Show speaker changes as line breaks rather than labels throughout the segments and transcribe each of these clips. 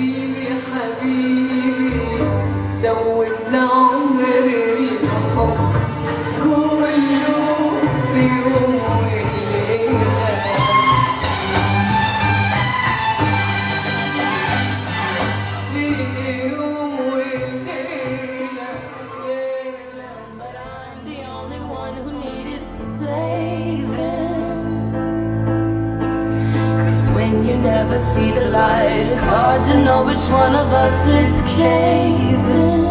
حبيبي حبيبي زودنا عمري الحب كله في يوم وليلة في يوم وليلة
But I'm the only one who needed saving. 'Cause when you never see the light, it's hard to know which one of us is caving.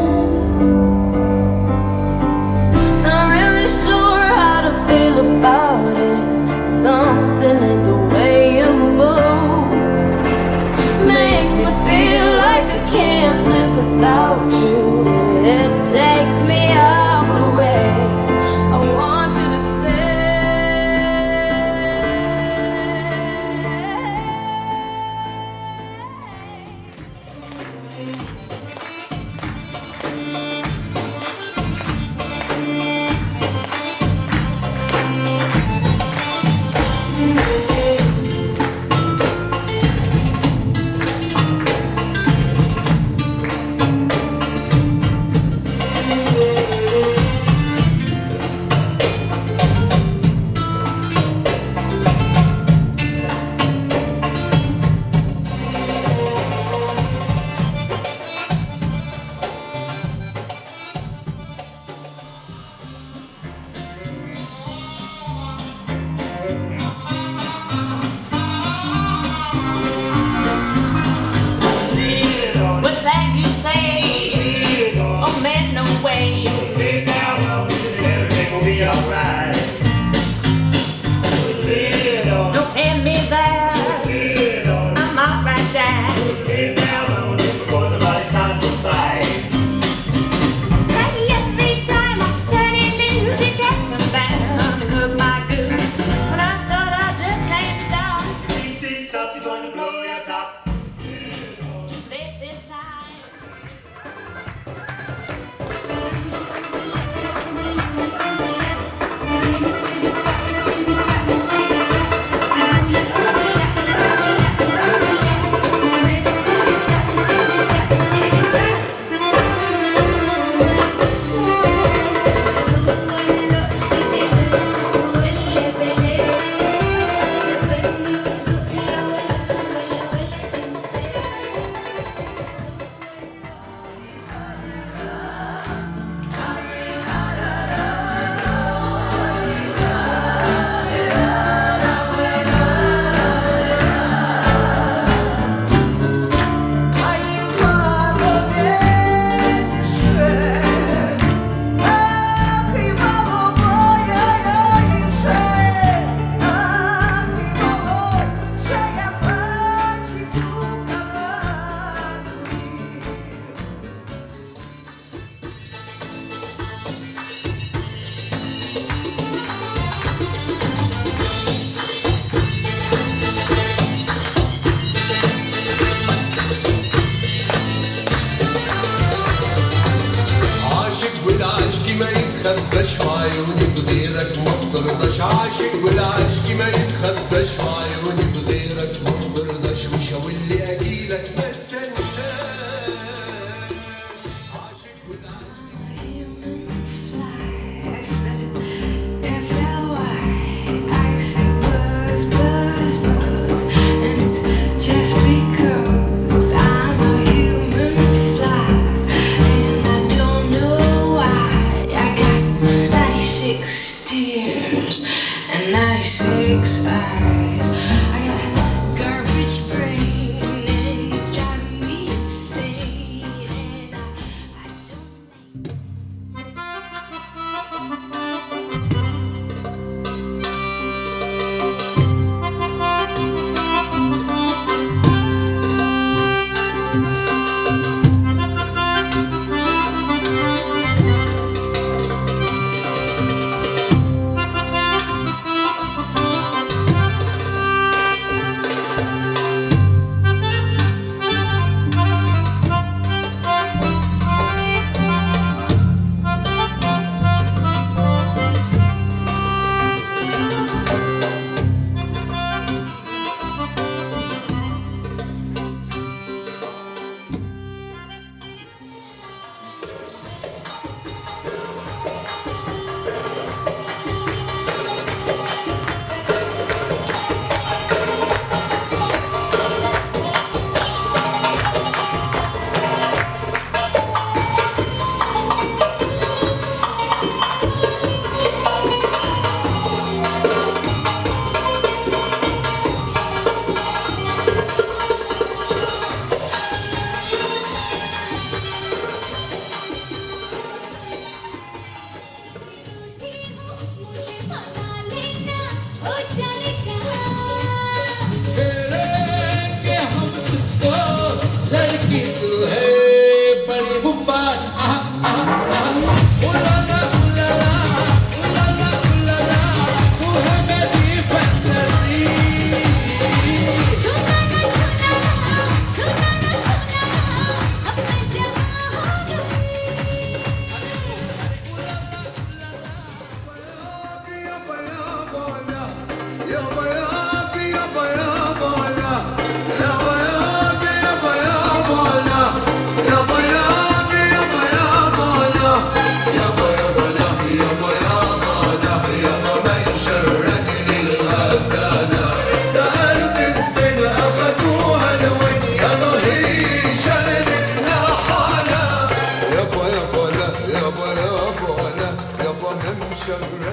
Not really sure how to feel about it. Something in the way you move makes me feel like I can't live without you. It takes me out the way. I want you to
What's that you say? Oh man, no way.
Lay down, everything will be alright.
Don't hand me that. I'm alright, Jack.
Lay down before somebody starts a fight.
Every time I turn it loose, it gets me down and look my goose. When I start, I just can't stop.
Think this stop, you're going to blow your top.
Late this time.
عاشق والعشق ما يتخباش وعيوني بغيرك ما بترضاش عاشق والعشق ما يتخباش وعيوني بغيرك ما بترضاش وشاور لي اجيلك ما استناش عاشق والعشق
Just because I'm a human fly, and I don't know why I got 96 tears and 96 eyes. I got
شجرة